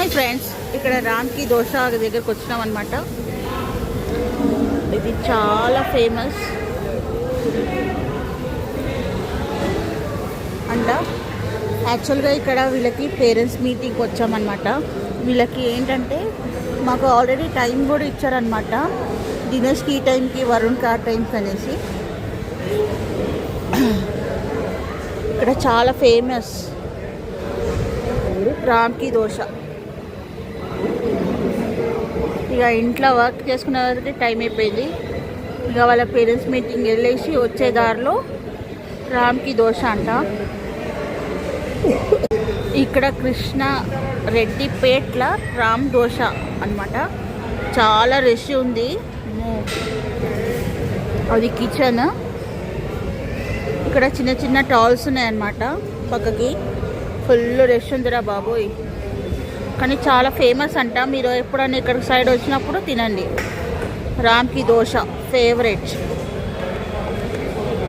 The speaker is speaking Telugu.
హాయ్ ఫ్రెండ్స్, ఇక్కడ రామ్కి దోశ దగ్గరకు వచ్చినాం అనమాట. ఇది చాలా ఫేమస్ అంట. యాక్చువల్గా ఇక్కడ వీళ్ళకి పేరెంట్స్ మీటింగ్కి వచ్చామన్నమాట. వీళ్ళకి ఏంటంటే మాకు ఆల్రెడీ టైం కూడా ఇచ్చారనమాట. దినేష్కి ఈ టైంకి, వరుణ్కి ఆ టైంకి అనేసి. ఇక్కడ చాలా ఫేమస్ రామ్కి దోశ. ఇక ఇంట్లో వర్క్ చేసుకునే వరకు టైం అయిపోయింది. ఇక వాళ్ళ పేరెంట్స్ మీటింగ్ వెళ్ళేసి వచ్చే దారిలో రామ్కి దోశ అంట. ఇక్కడ కృష్ణ రెడ్డిపేట్ల రామ్ దోశ అన్నమాట. చాలా రష్ ఉంది. అది కిచెన్. ఇక్కడ చిన్న చిన్న టాల్స్ ఉన్నాయన్నమాట పక్కకి. ఫుల్ రష్ ఉందిరా బాబోయ్. కానీ చాలా ఫేమస్ అంట. మీరు ఎప్పుడైనా ఇక్కడ సైడ్ వచ్చినప్పుడు తినండి. రామ్కి దోశ ఫేవరెట్.